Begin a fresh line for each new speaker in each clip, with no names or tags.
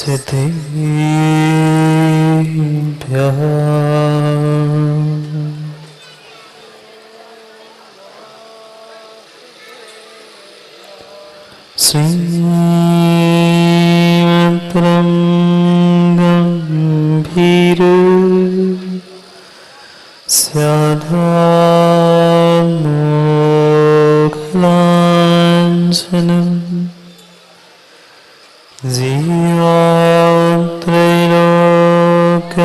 सिद्धिभ्यः श्रीमन्त्रं गम्भीर स्यादामोघलाञ्छनम् त्रैलोक्यनाथस्य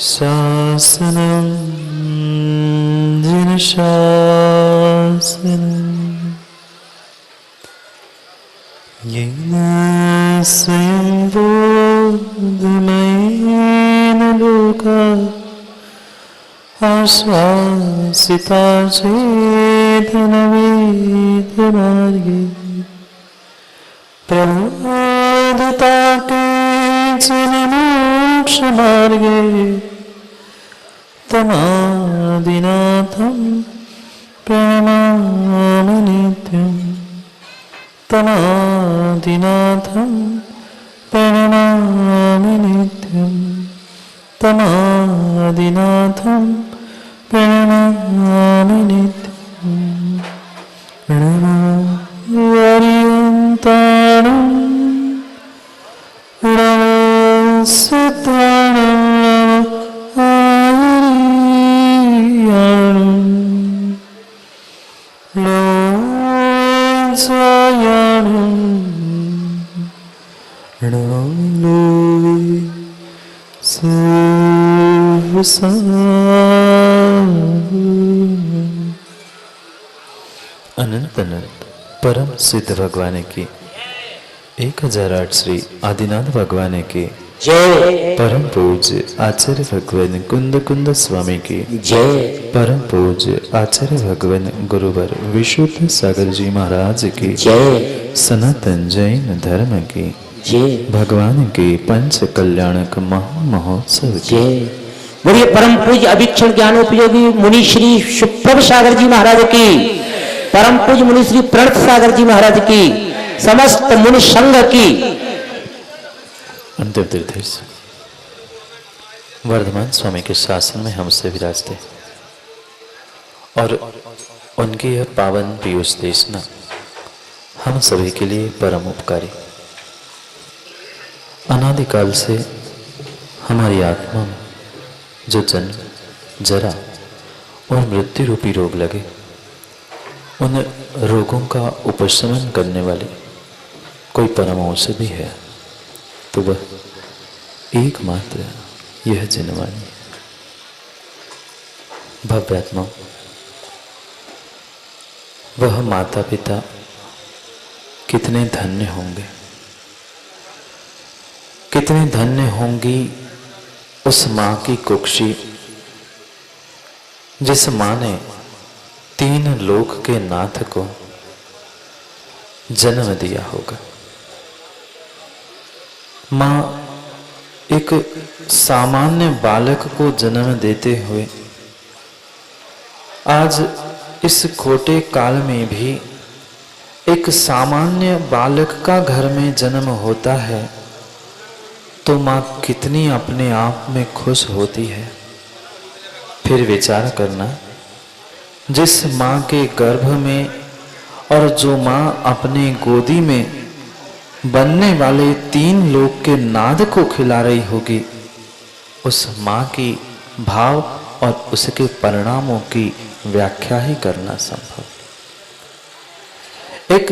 शासनं जिनशासनम् येन स्वयं बोधमयेन लोका आश्वासिता चेतनवेदमार्गे प्रबोधिता केचन मोक्षमार्गे तमादिनाथं प्रणमामि नित्यम् तमादिनाथं प्रणमामि नित्यम् तमादिनाथं प्रणमामि नित्यम् नमो हरियन्ताणं नमो सिद्धाणं नमो आर्याणं अनंत अनंत परम सिद्ध भगवान की 1008 श्री आदिनाथ भगवान की
जय।
परम पूज्य आचार्य भगवान कुंद कुंद स्वामी की
जय।
परम पूज्य आचार्य भगवान गुरुवर विशुद्ध सागर जी महाराज की
जय।
सनातन जैन धर्म की
जय।
भगवान के पंच कल्याणक महोत्सव की
जय। बोलिए परम पूज्य अभिक्षण ज्ञानोपयोगी मुनि श्री सुप्रभ सागर जी महाराज की, परम पूज्य मुनि श्री प्रणत सागर जी महाराज की, समस्त मुनि संघ की।
अंतिम तीर्थेश वर्धमान स्वामी के शासन में हमसे विराजते और उनकी यह पावन पीयूष देशना हम सभी के लिए परम उपकारी। अनादिकाल से हमारी आत्मा में जो जन्म जरा और मृत्यु रूपी रोग लगे, उन रोगों का उपशमन करने वाली कोई परम औषधि है तो वह एकमात्र यह जनवाणी है। भव्यात्मा वह माता पिता कितने धन्य होंगे, कितने धन्य होंगी उस मां की कुक्षी जिस मां ने 3 लोक के नाथ को जन्म दिया होगा। मां एक सामान्य बालक को जन्म देते हुए आज इस खोटे काल में भी एक सामान्य बालक का घर में जन्म होता है तो मां कितनी अपने आप में खुश होती है। फिर विचार करना, जिस मां के गर्भ में और जो मां अपने गोदी में बनने वाले 3 लोक के नाद को खिला रही होगी, उस मां की भाव और उसके परिणामों की व्याख्या ही करना संभव। एक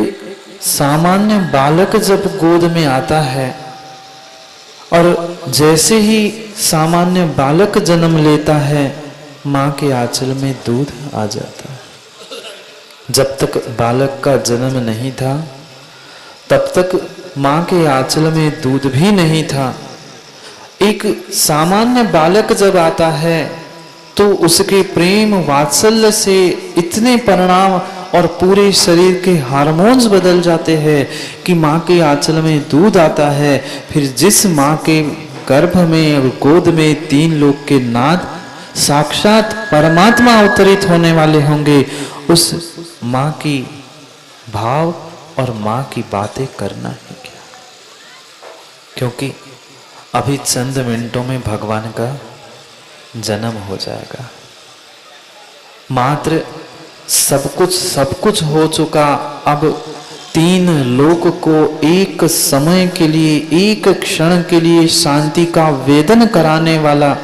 सामान्य बालक जब गोद में आता है और जैसे ही सामान्य बालक जन्म लेता है, मां के आंचल में दूध आ जाता है। जब तक बालक का जन्म नहीं था तब तक मां के आंचल में दूध भी नहीं था। एक सामान्य बालक जब आता है तो उसके प्रेम वात्सल्य से इतने परिणाम और पूरे शरीर के हार्मोन्स बदल जाते हैं कि मां के आंचल में दूध आता है। फिर जिस मां के गर्भ में और गोद में 3 लोक के नाद साक्षात परमात्मा अवतरित होने वाले होंगे, उस मां की भाव और माँ की बातें करना ही क्या, क्योंकि अभी चंद मिनटों में भगवान का जन्म हो जाएगा। मात्र सब कुछ हो चुका। अब 3 लोक को एक समय के लिए, एक क्षण के लिए शांति का वेदन कराने वाला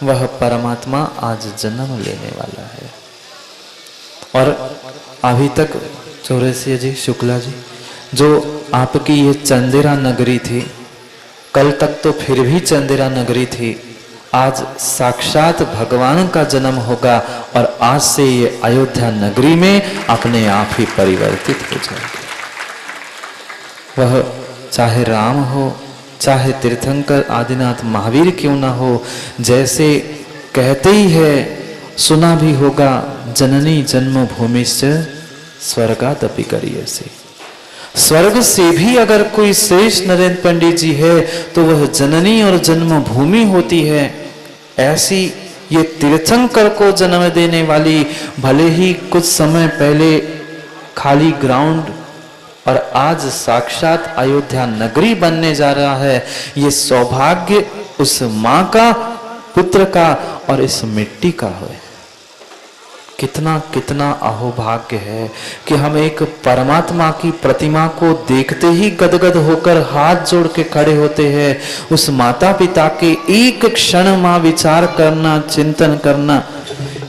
वह परमात्मा आज जन्म लेने वाला है। और अभी तक चौरसिया जी, शुक्ला जी, जो आपकी ये चंदेरा नगरी थी, कल तक तो फिर भी चंदेरा नगरी थी, आज साक्षात भगवान का जन्म होगा और आज से ये अयोध्या नगरी में अपने आप ही परिवर्तित हो जाएगी। वह चाहे राम हो, चाहे तीर्थंकर आदिनाथ महावीर क्यों ना हो, जैसे कहते ही है, सुना भी होगा, जननी जन्मभूमिश्च स्वर्गादपि गरीयसी। स्वर्ग से भी अगर कोई श्रेष्ठ नरेंद्र पंडित जी है तो वह जननी और जन्मभूमि होती है। ऐसी ये तीर्थंकर को जन्म देने वाली, भले ही कुछ समय पहले खाली ग्राउंड और आज साक्षात अयोध्या नगरी बनने जा रहा है, ये सौभाग्य उस माँ का, पुत्र का और इस मिट्टी का है। कितना कितना अहोभाग्य है कि हम एक परमात्मा की प्रतिमा को देखते ही गदगद होकर हाथ जोड़ के खड़े होते हैं। उस माता पिता के एक क्षण माँ विचार करना, चिंतन करना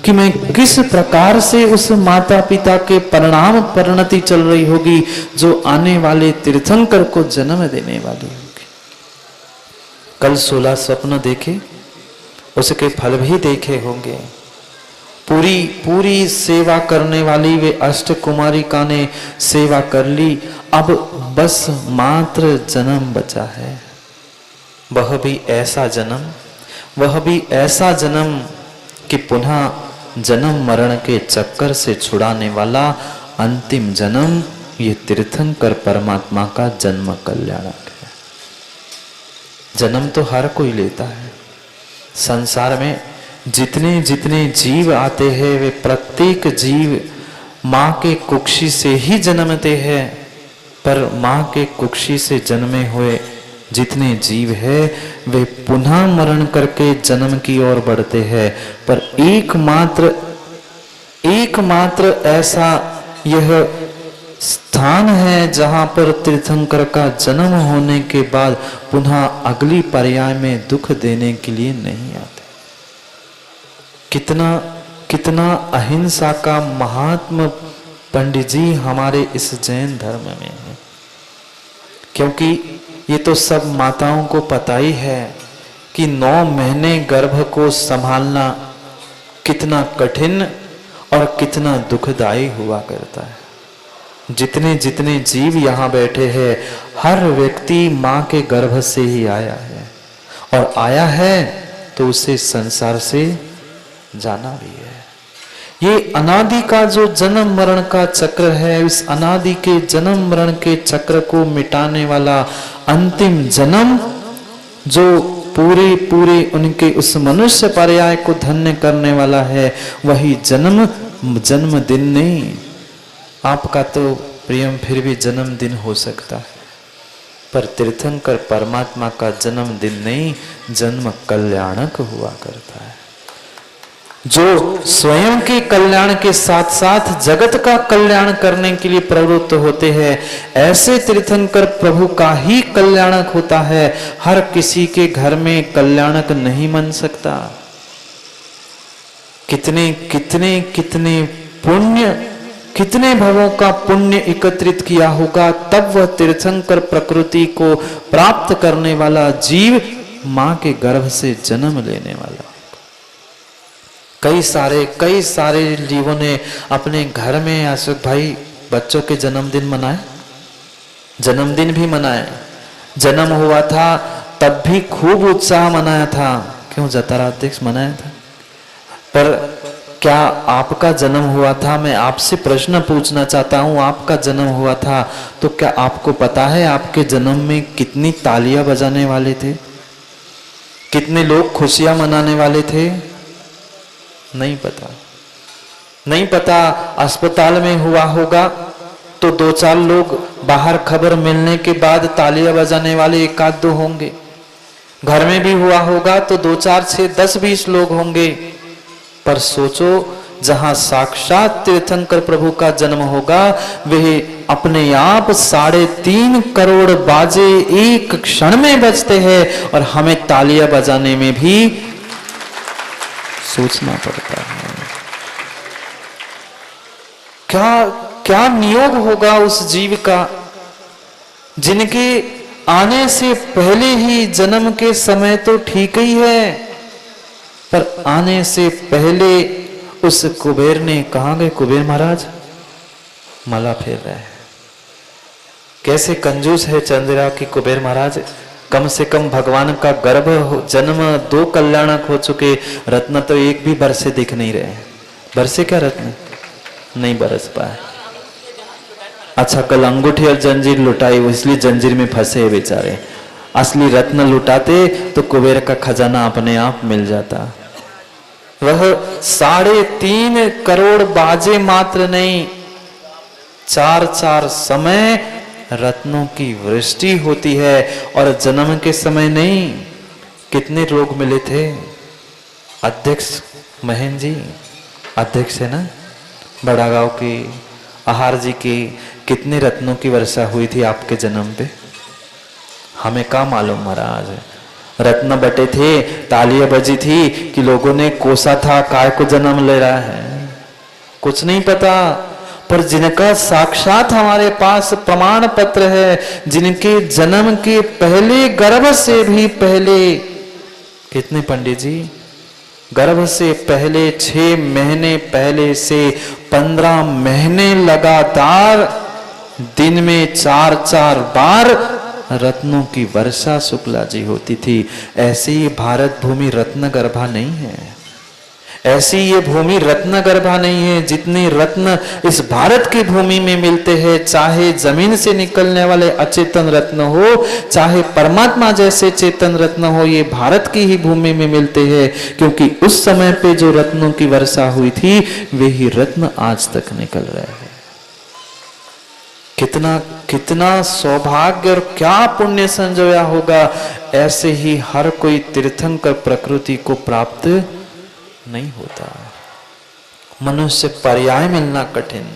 कि मैं किस प्रकार से उस माता पिता के परिणाम परिणति चल रही होगी जो आने वाले तीर्थंकर को जन्म देने वाली होगी। कल 16 स्वप्न देखे, उसके फल भी देखे होंगे। पूरी सेवा करने वाली वे अष्ट कुमारिका ने सेवा कर ली। अब बस मात्र जन्म बचा है, वह भी ऐसा जन्म कि पुनः जन्म मरण के चक्कर से छुड़ाने वाला अंतिम जन्म, ये तीर्थंकर परमात्मा का जन्म कल्याणक है। जन्म तो हर कोई लेता है। संसार में जितने जितने जीव आते हैं, वे प्रत्येक जीव माँ के कुक्षी से ही जन्मते हैं। पर माँ के कुक्षी से जन्मे हुए जितने जीव है वे पुनः मरण करके जन्म की ओर बढ़ते हैं। पर एकमात्र ऐसा यह स्थान है जहां पर तीर्थंकर का जन्म होने के बाद पुनः अगली पर्याय में दुख देने के लिए नहीं आते। कितना अहिंसा का महात्मा पंडित जी हमारे इस जैन धर्म में है, क्योंकि ये तो सब माताओं को पता ही है कि 9 महीने गर्भ को संभालना कितना कठिन और कितना दुखदाई हुआ करता है। जितने जितने जीव यहाँ बैठे हैं, हर व्यक्ति माँ के गर्भ से ही आया है, और आया है तो उसे संसार से जाना भी है। ये अनादि का जो जन्म मरण का चक्र है, इस अनादि के जन्म मरण के चक्र को मिटाने वाला अंतिम जन्म, जो पूरे उनके उस मनुष्य पर्याय को धन्य करने वाला है, वही जन्मदिन नहीं। आपका तो प्रियम फिर भी जन्मदिन हो सकता है, पर तीर्थंकर परमात्मा का जन्मदिन नहीं, जन्म कल्याणक हुआ करता है। जो स्वयं के कल्याण के साथ साथ जगत का कल्याण करने के लिए प्रवृत्त होते हैं, ऐसे तीर्थंकर प्रभु का ही कल्याणक होता है। हर किसी के घर में कल्याणक नहीं बन सकता। कितने पुण्य, कितने भवों का पुण्य एकत्रित किया होगा, तब वह तीर्थंकर प्रकृति को प्राप्त करने वाला जीव मां के गर्भ से जन्म लेने वाला। कई सारे जीवों ने अपने घर में अशोक भाई बच्चों के जन्मदिन मनाए, जन्मदिन भी मनाए। जन्म हुआ था तब भी खूब उत्साह मनाया था। क्यों? जताराध्यक्ष मनाया था। पर क्या आपका जन्म हुआ था? मैं आपसे प्रश्न पूछना चाहता हूं, आपका जन्म हुआ था तो क्या आपको पता है आपके जन्म में कितनी तालियां बजाने वाले थे, कितने लोग खुशियां मनाने वाले थे? नहीं पता। अस्पताल में हुआ होगा तो 2-4 लोग बाहर खबर मिलने के बाद तालियां बजाने वाले 1-2 होंगे। घर में भी हुआ होगा तो 2-4, 6, 10, 20 लोग होंगे। पर सोचो, जहां साक्षात तीर्थंकर प्रभु का जन्म होगा, वह अपने आप 3.5 करोड़ बाजे एक क्षण में बजते हैं और हमें तालियां बजाने में भी सोचना पड़ता है। क्या क्या नियोग होगा उस जीव का, जिनके आने से पहले ही जन्म के समय तो ठीक ही है, पर आने से पहले उस कुबेर ने, कहां गए कुबेर महाराज, माला फेर रहे हैं। कैसे कंजूस है चंद्रा की कुबेर महाराज, कम से कम भगवान का गर्भ जन्म 2 कल्याणक हो चुके, रत्न तो एक भी बरसे दिख नहीं रहे। बरसे क्या रत्न, नहीं बरस पाए। अच्छा, कल अंगूठी और जंजीर लुटाई, इसलिए जंजीर में फंसे बेचारे। असली रत्न लुटाते तो कुबेर का खजाना अपने आप मिल जाता। वह 3.5 करोड़ बाजे मात्र नहीं, 4 समय रत्नों की वृष्टि होती है। और जन्म के समय नहीं, कितने लोग मिले थे, अध्यक्ष महेंद्र जी, अध्यक्ष है ना बड़ा गांव की, आहार जी की, कितने रत्नों की वर्षा हुई थी आपके जन्म पे, हमें क्या मालूम महाराज। रत्न बटे थे, तालियां बजी थी कि लोगों ने कोसा था काय को जन्म ले रहा है, कुछ नहीं पता। पर जिनका साक्षात हमारे पास प्रमाण पत्र है, जिनके जन्म के पहले, गर्भ से भी पहले, कितने पंडित जी, गर्भ से पहले 6 महीने पहले से 15 महीने लगातार दिन में 4-4 बार रत्नों की वर्षा शुक्ला जी होती थी। ऐसी ये भारत भूमि रत्न गर्भा नहीं है, ऐसी ये भूमि रत्न गर्भा नहीं है। जितने रत्न इस भारत की भूमि में मिलते हैं, चाहे जमीन से निकलने वाले अचेतन रत्न हो, चाहे परमात्मा जैसे चेतन रत्न हो, ये भारत की ही भूमि में मिलते हैं। क्योंकि उस समय पे जो रत्नों की वर्षा हुई थी, वे ही रत्न आज तक निकल रहे हैं। कितना कितना सौभाग्य और क्या पुण्य संजोया होगा। ऐसे ही हर कोई तीर्थंकर प्रकृति को प्राप्त नहीं होता। मनुष्य पर्याय मिलना कठिन,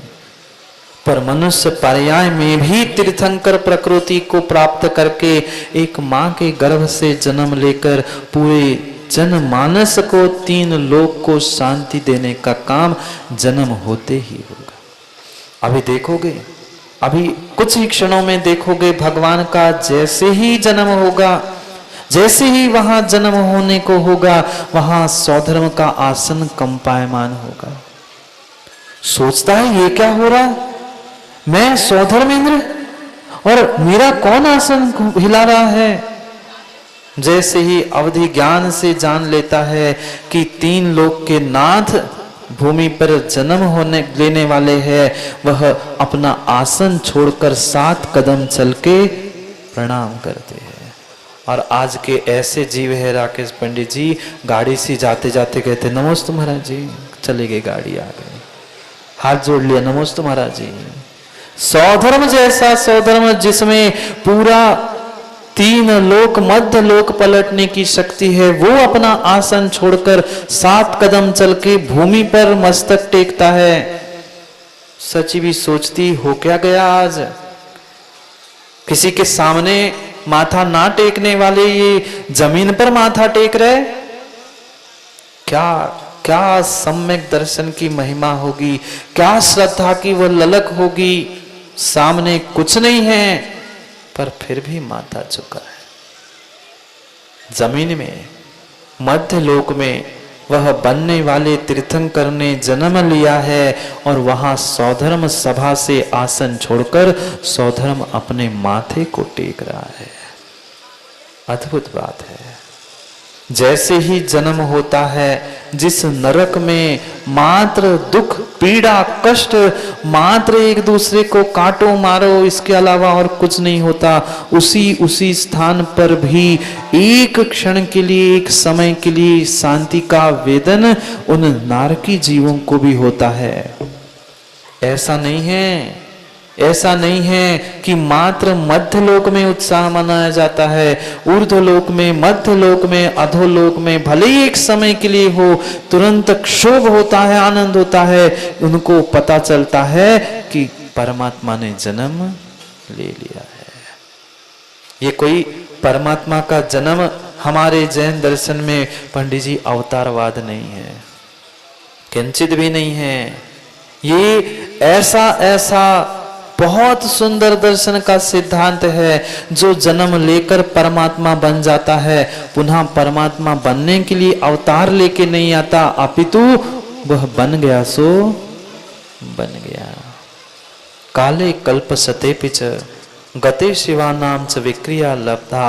पर मनुष्य पर्याय में भी तीर्थंकर प्रकृति को प्राप्त करके एक मां के गर्भ से जन्म लेकर पूरे जनमानस को, 3 लोक को शांति देने का काम जन्म होते ही होगा। अभी देखोगे, अभी कुछ ही क्षणों में देखोगे, भगवान का जैसे ही जन्म होगा, जैसे ही वहां जन्म होने को होगा, वहां सौधर्म का आसन कंपायमान होगा। सोचता है ये क्या हो रहा, मैं सौधर्मेंद्र और मेरा कौन आसन हिला रहा है। जैसे ही अवधि ज्ञान से जान लेता है कि 3 लोक के नाथ भूमि पर जन्म होने लेने वाले हैं, वह अपना आसन छोड़कर 7 कदम चल के प्रणाम करते हैं। और आज के ऐसे जीव है राकेश पंडित जी, गाड़ी से जाते जाते कहते नमस्ते महाराज जी, चले गए, गाड़ी आ गई, हाथ जोड़ लिया, नमस्ते महाराज जी। सौधर्म जैसा सौधर्म, जिसमें पूरा 3 लोक, मध्य लोक पलटने की शक्ति है, वो अपना आसन छोड़कर 7 कदम चल के भूमि पर मस्तक टेकता है। सची भी सोचती हो क्या गया आज, किसी के सामने माथा ना टेकने वाले ये जमीन पर माथा टेक रहे। क्या क्या सम्यक दर्शन की महिमा होगी, क्या श्रद्धा की वो ललक होगी। सामने कुछ नहीं है, पर फिर भी माथा झुका है। जमीन में, मध्य लोक में वह बनने वाले तीर्थंकर ने जन्म लिया है और वहां सौधर्म सभा से आसन छोड़कर सौधर्म अपने माथे को टेक रहा है। अद्भुत बात है। जैसे ही जन्म होता है, जिस नरक में मात्र दुख, पीड़ा, कष्ट, मात्र एक दूसरे को काटो मारो, इसके अलावा और कुछ नहीं होता, उसी स्थान पर भी एक क्षण के लिए, एक समय के लिए शांति का वेदन उन नारकी जीवों को भी होता है। ऐसा नहीं है ऐसा नहीं है कि मात्र मध्य लोक में उत्साह मनाया जाता है, ऊर्ध्वलोक में, मध्य लोक में, अधोलोक में भले ही एक समय के लिए हो, तुरंत क्षोभ होता है, आनंद होता है। उनको पता चलता है कि परमात्मा ने जन्म ले लिया है। ये कोई परमात्मा का जन्म हमारे जैन दर्शन में पंडित जी अवतारवाद नहीं है, किंचित भी नहीं है। ये ऐसा बहुत सुंदर दर्शन का सिद्धांत है। जो जन्म लेकर परमात्मा बन जाता है, पुनः परमात्मा बनने के लिए अवतार लेके नहीं आता, अपितु वह बन गया सो बन गया। काले कल्पसते पिच गते शिवानाम च विक्रिया लब्धा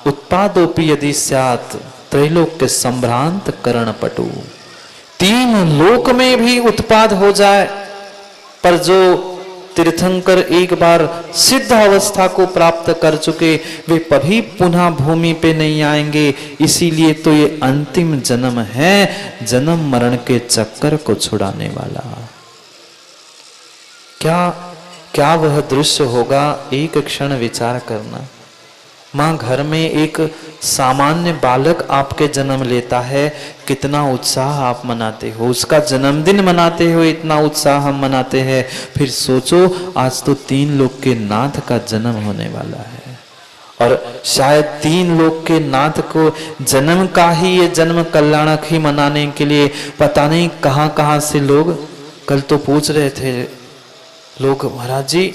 उत्पादोपि यदि स्यात् त्रैलोक्य संभ्रांत करणपटु। तीन लोक में भी उत्पाद हो जाए, पर जो तीर्थंकर एक बार सिद्ध अवस्था को प्राप्त कर चुके, वे कभी पुनः भूमि पे नहीं आएंगे। इसीलिए तो ये अंतिम जन्म है, जन्म मरण के चक्कर को छुड़ाने वाला। क्या वह दृश्य होगा, एक क्षण विचार करना। माँ घर में एक सामान्य बालक आपके जन्म लेता है, कितना उत्साह आप मनाते हो। उसका जन्मदिन मनाते हो, इतना उत्साह हम मनाते हैं। फिर सोचो, आज तो 3 लोक के नाथ का जन्म होने वाला है, और शायद 3 लोक के नाथ को जन्म का ही, ये जन्म कल्याणक ही मनाने के लिए पता नहीं कहां से लोग। कल तो पूछ रहे थे लोग, महाराज जी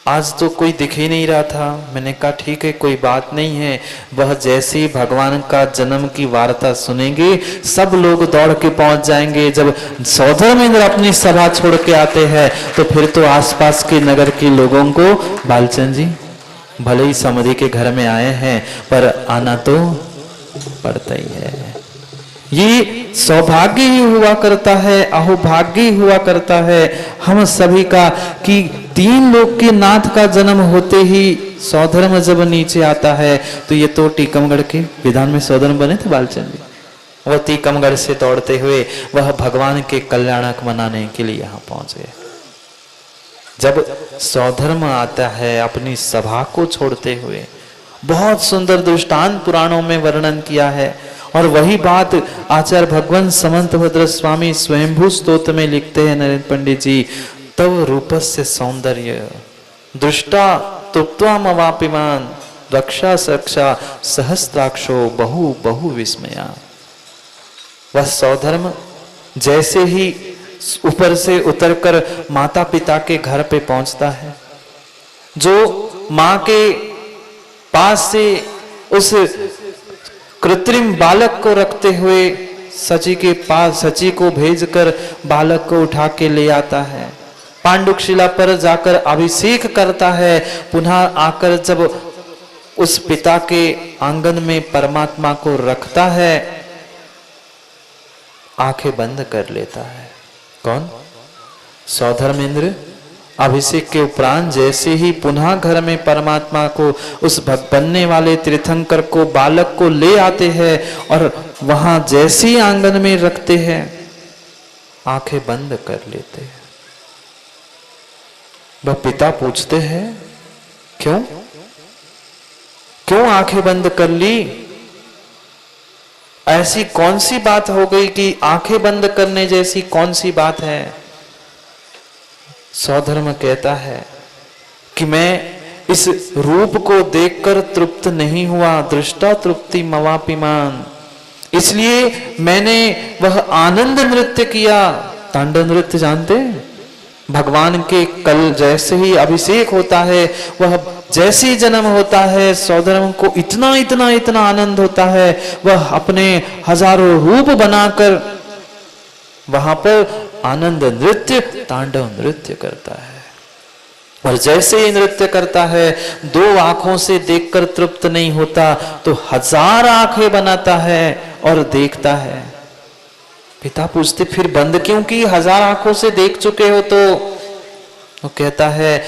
आज तो कोई दिख ही नहीं रहा था। मैंने कहा ठीक है, कोई बात नहीं है। वह जैसे ही भगवान का जन्म की वार्ता सुनेंगे, सब लोग दौड़ के पहुंच जाएंगे। जब सौधर्मेंद्र अपनी सभा छोड़ के आते हैं, तो फिर तो आसपास के नगर के लोगों को, बालचंद जी भले ही समधी के घर में आए हैं, पर आना तो पड़ता ही है। ये सौभाग्य ही हुआ करता है, अहोभाग्य ही हुआ करता है हम सभी का, कि 3 लोक के नाथ का जन्म होते ही सौधर्म जब नीचे आता है। तो ये तो टीकमगढ़ के विधान में सौधर्म बने थे बालचंद जी, वह टीकमगढ़ से दौड़ते हुए वह भगवान के कल्याणक मनाने के लिए यहाँ पहुंच गए। जब सौधर्म आता है अपनी सभा को छोड़ते हुए, बहुत सुंदर दृष्टांत पुराणों में वर्णन किया है। और वही बात आचार्य भगवान समंत भद्र स्वामी स्वयंभू स्तोत्र में लिखते हैं नरेंद्र पंडित जी, तव रूपस्य सौंदर्य दृष्टा तृप्त्वा मवापिमान रक्षा सक्षा सहस्त्राक्षो बहु बहु विस्मया। वह सौधर्म जैसे ही ऊपर से उतरकर माता पिता के घर पे पहुंचता है, जो मां के पास से उस कृत्रिम बालक को रखते हुए सची के पास, सची को भेजकर बालक को उठा के ले आता है, पांडुक शिला पर जाकर अभिषेक करता है, पुनः आकर जब उस पिता के आंगन में परमात्मा को रखता है, आंखें बंद कर लेता है। कौन? सौधर्मेंद्र। अभिषेक के उपरांत जैसे ही पुनः घर में परमात्मा को, उस बनने वाले तीर्थंकर को, बालक को ले आते हैं और वहां जैसे ही आंगन में रखते हैं, आंखें बंद कर लेते हैं। वह पिता पूछते हैं, क्यों क्यों आंखें बंद कर ली? ऐसी कौन सी बात हो गई कि आंखें बंद करने जैसी कौन सी बात है? सौधर्म कहता है कि मैं इस रूप को देखकर तृप्त नहीं हुआ, दृष्टा तृप्ति मवापिमान, इसलिए मैंने वह आनंद नृत्य किया। तांडव नृत्य जानते हैं? भगवान के कल जैसे ही अभिषेक होता है, वह जैसे ही जन्म होता है, सौधर्म को इतना इतना इतना आनंद होता है, वह अपने हजारों रूप बनाकर वहां पर आनंद नृत्य, तांडव नृत्य करता है। और जैसे ही नृत्य करता है, 2 आंखों से देखकर तृप्त नहीं होता, तो 1000 आंखें बनाता है और देखता है। पिता पूछते, फिर बंद क्यों की? 1000 आंखों से देख चुके हो तो? वो कहता है,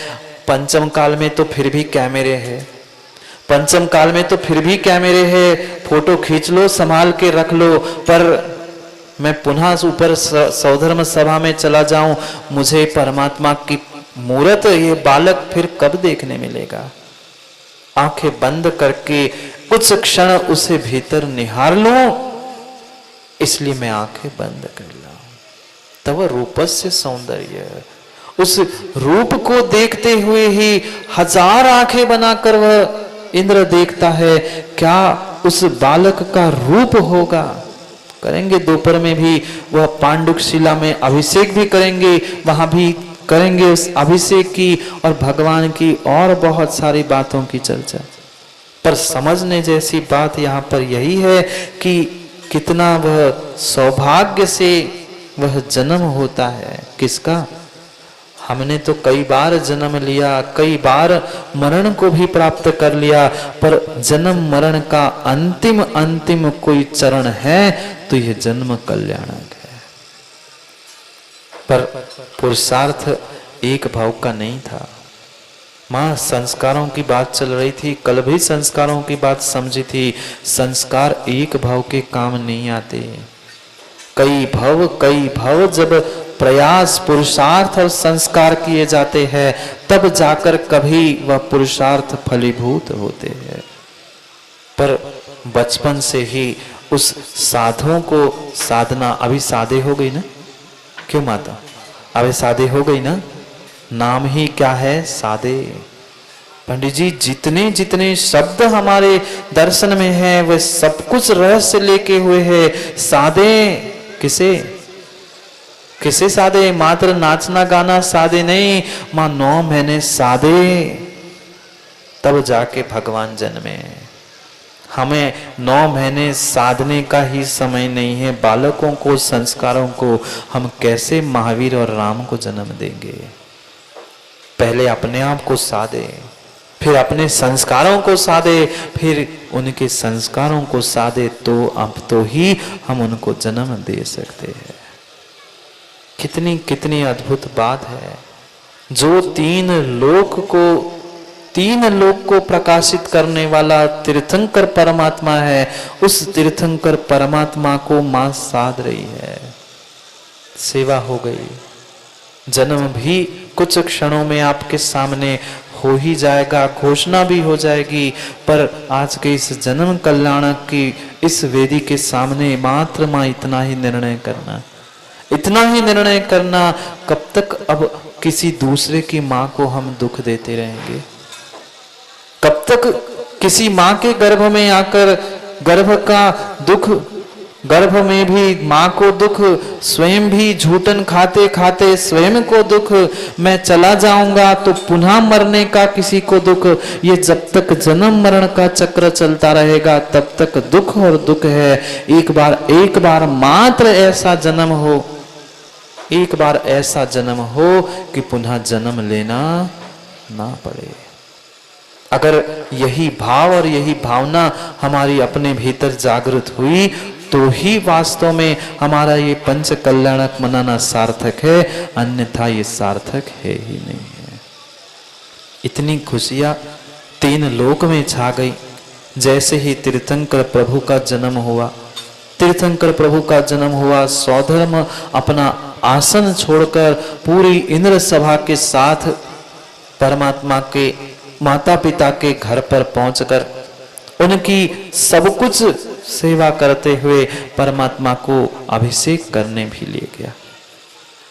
पंचम काल में तो फिर भी कैमरे है, पंचम काल में तो फिर भी कैमरे है, फोटो खींच लो, संभाल के रख लो, पर मैं पुनः ऊपर सौधर्म सभा में चला जाऊं, मुझे परमात्मा की मूर्त, ये बालक फिर कब देखने मिलेगा? आंखें बंद करके कुछ क्षण उसे भीतर निहार लूं, इसलिए मैं आंखें बंद कर लाऊं। तब रूपस्य सौंदर्य, उस रूप को देखते हुए ही 1000 आंखें बनाकर वह इंद्र देखता है। क्या उस बालक का रूप होगा? करेंगे दोपहर में भी वह पांडुक शिला में अभिषेक भी करेंगे, वहां भी करेंगे उस अभिषेक की और भगवान की और बहुत सारी बातों की चर्चा। पर समझने जैसी बात यहाँ पर यही है कि कितना वह सौभाग्य से वह जन्म होता है। किसका? हमने तो कई बार जन्म लिया, कई बार मरण को भी प्राप्त कर लिया, पर जन्म मरण का अंतिम अंतिम कोई चरण है तो यह जन्म कल्याणक है। पर पुरुषार्थ एक भाव का नहीं था। मां संस्कारों की बात चल रही थी, कल भी संस्कारों की बात समझी थी। संस्कार एक भाव के काम नहीं आते। कई भव जब प्रयास पुरुषार्थ और संस्कार किए जाते हैं, तब जाकर कभी वह पुरुषार्थ फलीभूत होते हैं। पर बचपन से ही उस साधुओं को साधना, अभी साधे हो गई ना? क्यों माता? अभी साधे हो गई ना? नाम ही क्या है? साधे। पंडित जी, जितने जितने शब्द हमारे दर्शन में हैं वे सब कुछ रहस्य लेके हुए हैं। साधे किसे? किसे साधे? मात्र नाचना गाना साधे नहीं, मां 9 महीने साधे, तब जाके भगवान जन्मे। हमें 9 महीने साधने का ही समय नहीं है। बालकों को, संस्कारों को हम कैसे महावीर और राम को जन्म देंगे? पहले अपने आप को साधे, फिर अपने संस्कारों को साधे, फिर उनके संस्कारों को साधे, तो अब तो ही हम उनको जन्म दे सकते हैं। कितनी कितनी अद्भुत बात है। जो 3 लोक को प्रकाशित करने वाला तीर्थंकर परमात्मा है, उस तीर्थंकर परमात्मा को मां साध रही है। सेवा हो गई, जन्म भी कुछ क्षणों में आपके सामने हो ही जाएगा, घोषणा भी हो जाएगी। पर आज के इस जन्म कल्याणक की इस वेदी के सामने मात्र मां इतना ही निर्णय करना, इतना ही निर्णय करना। कब तक अब किसी दूसरे की मां को हम दुख देते रहेंगे? कब तक किसी मां के गर्भ में आकर गर्भ का दुख, गर्भ में भी मां को दुख, स्वयं भी झूठन खाते खाते स्वयं को दुख, मैं चला जाऊंगा तो पुनः मरने का किसी को दुख। ये जब तक जन्म मरण का चक्र चलता रहेगा तब तक दुख और दुख है। एक बार मात्र ऐसा जन्म हो, एक बार ऐसा जन्म हो कि पुनः जन्म लेना ना पड़े। अगर यही भाव और यही भावना हमारी अपने भीतर जागृत हुई तो ही वास्तव में हमारा ये पंच कल्याणक मनाना सार्थक है, अन्यथा ये सार्थक है ही नहीं है। इतनी खुशियां 3 लोक में छा गई। जैसे ही तीर्थंकर प्रभु का जन्म हुआ, तीर्थंकर प्रभु का जन्म हुआ, सौधर्म अपना आसन छोड़कर पूरी इंद्र सभा के साथ परमात्मा के माता पिता के घर पर पहुंचकर उनकी सब कुछ सेवा करते हुए परमात्मा को अभिषेक करने भी ले गया।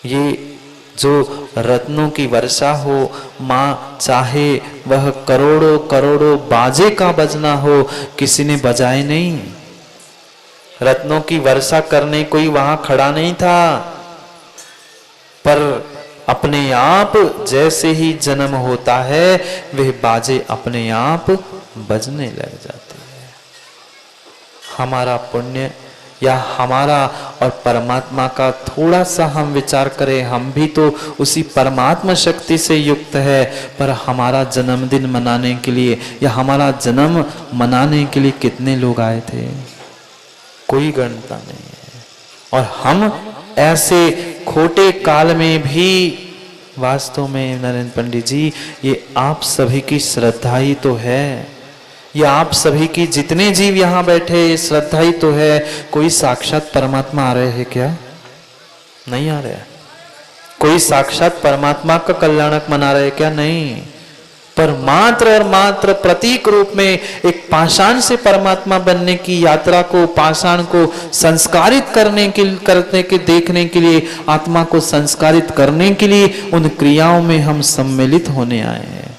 ये जो रत्नों की वर्षा हो, माँ चाहे वह करोड़ों करोड़ों बाजे का बजना हो, किसी ने बजाए नहीं। रत्नों की वर्षा करने कोई वहां खड़ा नहीं था, पर अपने आप जैसे ही जन्म होता है वह बाजे अपने आप बजने लग जाते हैं। हमारा पुण्य या हमारा और परमात्मा का थोड़ा सा हम विचार करें, हम भी तो उसी परमात्मा शक्ति से युक्त है, पर हमारा जन्मदिन मनाने के लिए या हमारा जन्म मनाने के लिए कितने लोग आए थे? कोई गणना नहीं है। और हम ऐसे खोटे काल में भी वास्तव में नरेंद्र पंडित जी, ये आप सभी की श्रद्धा ही तो है, ये आप सभी की जितने जीव यहाँ बैठे श्रद्धा ही तो है। कोई साक्षात परमात्मा आ रहे हैं क्या? नहीं आ रहे। कोई साक्षात परमात्मा का कल्याणक मना रहे क्या? नहीं, पर मात्र और मात्र प्रतीक रूप में एक पाषाण से परमात्मा बनने की यात्रा को, पाषाण को संस्कारित करने के देखने के लिए, आत्मा को संस्कारित करने के लिए उन क्रियाओं में हम सम्मिलित होने आए हैं।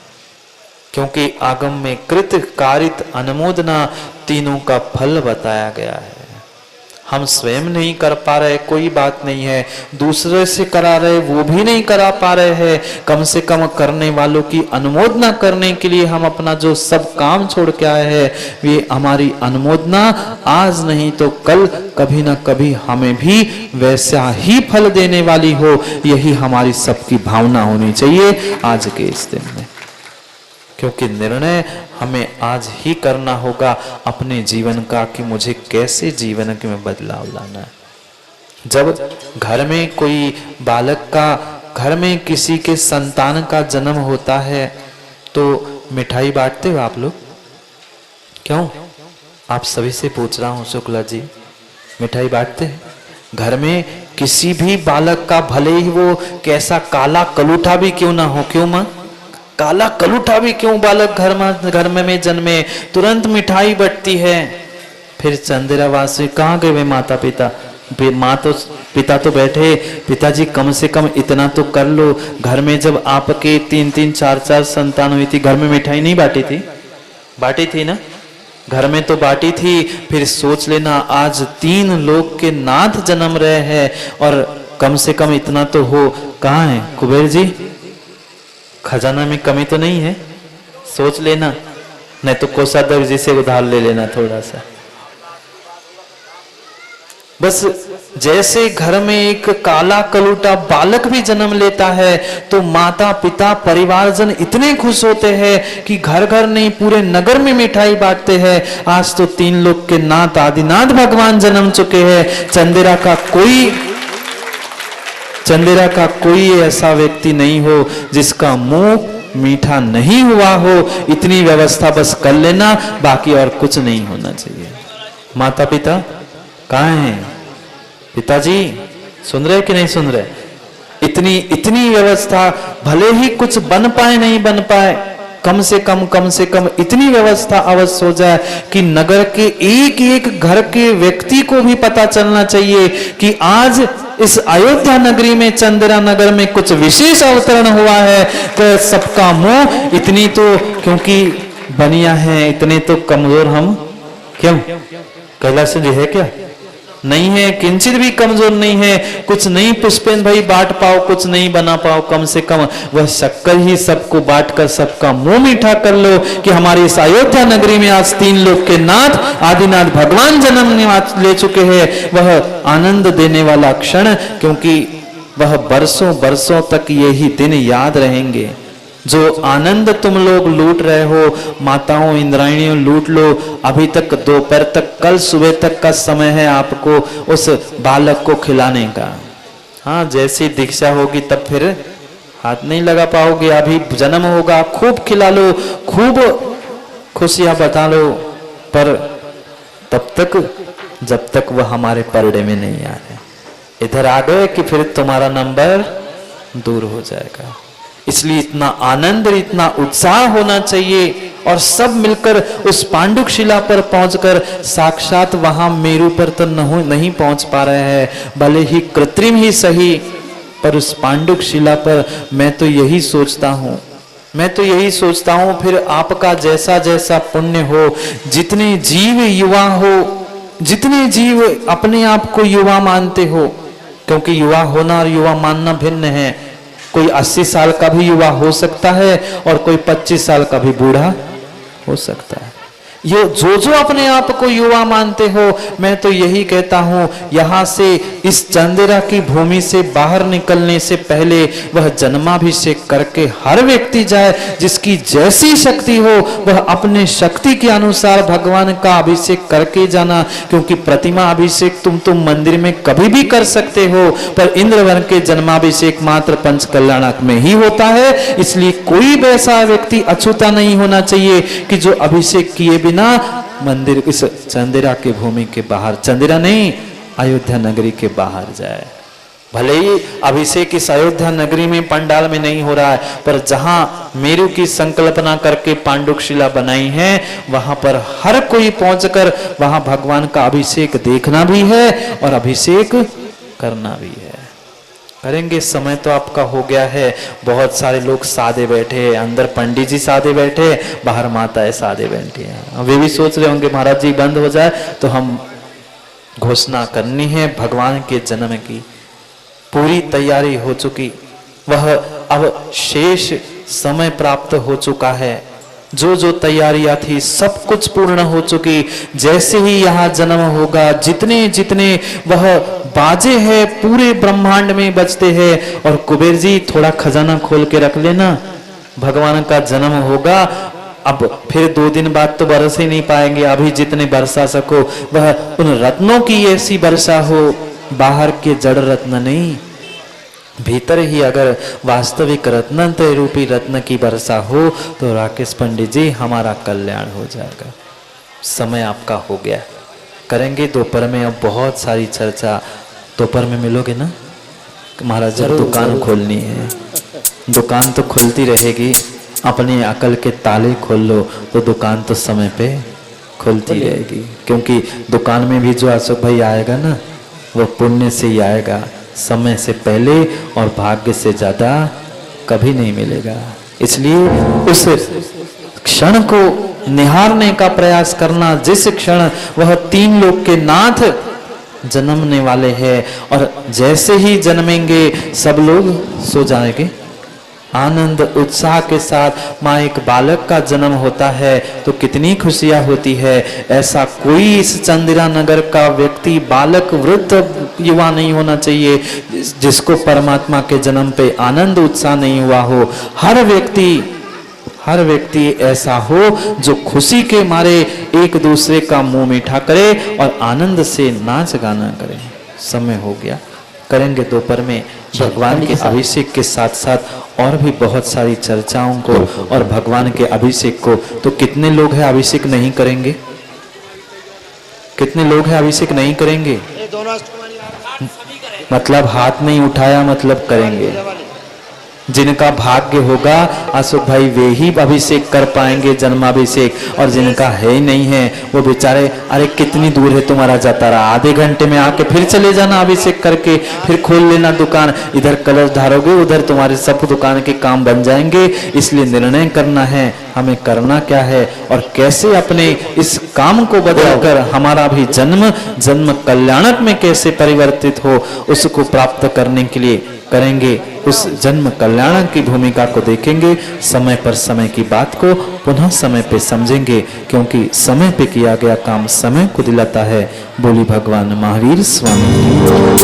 क्योंकि आगम में कृत, कारित, अनुमोदना तीनों का फल बताया गया है। हम स्वयं नहीं कर पा रहे, कोई बात नहीं है, दूसरे से करा रहे, वो भी नहीं करा पा रहे हैं, कम से कम करने वालों की अनुमोदना करने के लिए हम अपना जो सब काम छोड़ के आए हैं, वे हमारी अनुमोदना आज नहीं तो कल कभी ना कभी हमें भी वैसा ही फल देने वाली हो, यही हमारी सबकी भावना होनी चाहिए आज के इस दिन में। क्योंकि निर्णय हमें आज ही करना होगा अपने जीवन का कि मुझे कैसे जीवन में बदलाव लाना है। जब घर में कोई बालक का, घर में किसी के संतान का जन्म होता है तो मिठाई बांटते हो आप लोग? क्यों? आप सभी से पूछ रहा हूं शुक्ला जी, मिठाई बांटते हैं? घर में किसी भी बालक का, भले ही वो कैसा काला कलूठा भी क्यों ना हो, क्यों मां? काला कलूठा भी क्यों बालक घर में जन्मे, तुरंत मिठाई बटती है। फिर चंदेरावासी कहाँ गए वे माता पिता? माँ तो, पिता तो बैठे, पिताजी कम से कम इतना तो कर लो। घर में जब आपके 3-3, 4-4 संतान हुई थी, घर में मिठाई नहीं बांटी थी? बांटी थी ना, घर में तो बांटी थी। फिर सोच लेना, आज 3 लोग के नाथ जन्म रहे हैं और कम से कम इतना तो हो। कहाँ है कुबेर जी? खजाना में कमी तो नहीं है? सोच लेना, नहीं तो कोषाध्यक्ष जी से उधार ले लेना थोड़ा सा। बस जैसे घर में एक काला कलूटा बालक भी जन्म लेता है तो माता पिता परिवारजन इतने खुश होते हैं कि घर घर नहीं पूरे नगर में मिठाई बांटते हैं। आज तो 3 लोग के नाथ आदिनाथ भगवान जन्म चुके हैं। चंदेरा का कोई ऐसा व्यक्ति नहीं हो जिसका मुंह मीठा नहीं हुआ हो। इतनी व्यवस्था बस कर लेना, बाकी और कुछ नहीं होना चाहिए। माता पिता कहाँ हैं? पिताजी सुन रहे कि नहीं सुन रहे? इतनी व्यवस्था, भले ही कुछ बन पाए नहीं बन पाए, कम से कम इतनी व्यवस्था अवश्य हो जाए कि नगर के एक एक घर के व्यक्ति को भी पता चलना चाहिए कि आज इस अयोध्या नगरी में, चंदेरा नगर में कुछ विशेष अवतरण हुआ है। तो सबका मुंह, इतनी तो क्योंकि बनिया है, इतने तो कमजोर हम क्यों? कैलाश जी है क्या? नहीं है, किंचित भी कमजोर नहीं है। कुछ नहीं पुष्पेंद्र भाई बांट पाओ, कुछ नहीं बना पाओ, कम से कम वह शक्कर ही सबको बांटकर सबका मुंह मीठा कर लो कि हमारी इस अयोध्या नगरी में आज 3 लोग के नाथ आदिनाथ भगवान जन्म ले चुके हैं। वह आनंद देने वाला क्षण, क्योंकि वह बरसों बरसों तक यही दिन याद रहेंगे। जो आनंद तुम लोग लूट रहे हो, माताओं इंद्रायणियों लूट लो। अभी तक दोपहर तक, कल सुबह तक का समय है आपको उस बालक को खिलाने का। हाँ, जैसी दीक्षा होगी तब फिर हाथ नहीं लगा पाओगे। अभी जन्म होगा, खूब खिला लो, खूब खुशियां बता लो, पर तब तक जब तक वह हमारे परडे में नहीं आ रहे, इधर आ गए कि फिर तुम्हारा नंबर दूर हो जाएगा। इसलिए इतना आनंद, इतना उत्साह होना चाहिए और सब मिलकर उस पांडुक शिला पर पहुंचकर, साक्षात वहां मेरू पर तो नहीं पहुंच पा रहे हैं, भले ही कृत्रिम ही सही, पर उस पांडुक शिला पर मैं तो यही सोचता हूं फिर आपका जैसा जैसा पुण्य हो, जितने जीव युवा हो, जितने जीव अपने आप को युवा मानते हो, क्योंकि युवा होना और युवा मानना भिन्न है। कोई 80 साल का भी युवा हो सकता है और कोई 25 साल का भी बूढ़ा हो सकता है। ये जो अपने आप को युवा मानते हो, मैं तो यही कहता हूं, यहां से इस चंदेरा की भूमि से बाहर निकलने से पहले वह जन्माभिषेक करके हर व्यक्ति जाए। जिसकी जैसी शक्ति हो वह अपने शक्ति के अनुसार भगवान का अभिषेक करके जाना, क्योंकि प्रतिमा अभिषेक तुम मंदिर में कभी भी कर सकते हो, पर इंद्रवर्ण के जन्माभिषेक मात्र पंच कल्याणक में ही होता है। इसलिए कोई वैसा व्यक्ति अछूता नहीं होना चाहिए कि जो अभिषेक किए बिना मंदिर, इस चंदेरा के भूमि के बाहर, चंदेरा नहीं अयोध्या नगरी के बाहर जाए। भले ही अभिषेक इस अयोध्या नगरी में पंडाल में नहीं हो रहा है, पर जहां मेरू की संकल्पना करके पांडुक शिला बनाई है वहां पर हर कोई पहुंचकर वहां भगवान का अभिषेक देखना भी है और अभिषेक करना भी है। करेंगे। समय तो आपका हो गया है। बहुत सारे लोग सादे बैठे हैं, अंदर पंडित जी सादे बैठे, बाहर माताएं सादे बैठी हैं। वे भी सोच रहे होंगे महाराज जी बंद हो जाए तो हम घोषणा करनी है भगवान के जन्म की। पूरी तैयारी हो चुकी, वह अब शेष समय प्राप्त हो चुका है। जो जो तैयारियां थी सब कुछ पूर्ण हो चुकी। जैसे ही यहाँ जन्म होगा, जितने जितने वह बाजे हैं पूरे ब्रह्मांड में बजते हैं। और कुबेर जी थोड़ा खजाना खोल के रख लेना, भगवान का जन्म होगा। अब फिर 2 दिन बाद तो बरस ही नहीं पाएंगे, अभी जितने बरसा सको वह उन रत्नों की ऐसी वर्षा हो, बाहर के जड़ रत्न नहीं, भीतर ही अगर वास्तविक रत्न रूपी रत्न की वर्षा हो तो राकेश पंडित जी हमारा कल्याण हो जाएगा। समय आपका हो गया। करेंगे दोपहर में। अब बहुत सारी चर्चा दोपहर में मिलोगे ना महाराज? जब दुकान खोलनी है, दुकान तो खुलती रहेगी, अपनी अकल के ताले खोल लो तो दुकान तो समय पे खुलती रहेगी। क्योंकि दुकान में भी जो अशोक भाई आएगा ना वो पुण्य से ही आएगा, समय से पहले और भाग्य से ज्यादा कभी नहीं मिलेगा। इसलिए उस क्षण को निहारने का प्रयास करना जिस क्षण वह 3 लोक के नाथ जन्मने वाले हैं। और जैसे ही जन्मेंगे सब लोग सो जाएंगे। आनंद उत्साह के साथ माँ एक बालक का जन्म होता है तो कितनी खुशियां होती है। ऐसा कोई इस चंदिरा नगर का व्यक्ति, बालक, वृद्ध, युवा नहीं होना चाहिए जिसको परमात्मा के जन्म पे आनंद उत्साह नहीं हुआ हो। हर व्यक्ति ऐसा हो जो खुशी के मारे एक दूसरे का मुंह मीठा करे और आनंद से नाच गाना करे। समय हो गया। करेंगे दोपहर में भगवान के अभिषेक के साथ साथ और भी बहुत सारी चर्चाओं को और भगवान के अभिषेक को। तो कितने लोग हैं अभिषेक नहीं करेंगे? कितने लोग हैं अभिषेक नहीं करेंगे? मतलब हाथ नहीं उठाया मतलब करेंगे। जिनका भाग्य होगा अशोक भाई वे ही अभिषेक कर पाएंगे, जन्माभिषेक। और जिनका है ही नहीं है वो बेचारे, अरे कितनी दूर है तुम्हारा जाता रहा, आधे घंटे में आके फिर चले जाना अभिषेक करके, फिर खोल लेना दुकान, इधर कलश धारोगे उधर तुम्हारे सब दुकान के काम बन जाएंगे। इसलिए निर्णय करना है हमें करना क्या है और कैसे अपने इस काम को बदलकर हमारा भी जन्म कल्याणक में कैसे परिवर्तित हो, उसको प्राप्त करने के लिए करेंगे। उस जन्म कल्याण की भूमिका को देखेंगे। समय पर समय की बात को पुनः समय पे समझेंगे, क्योंकि समय पे किया गया काम समय को दिलाता है। बोली भगवान महावीर स्वामी की।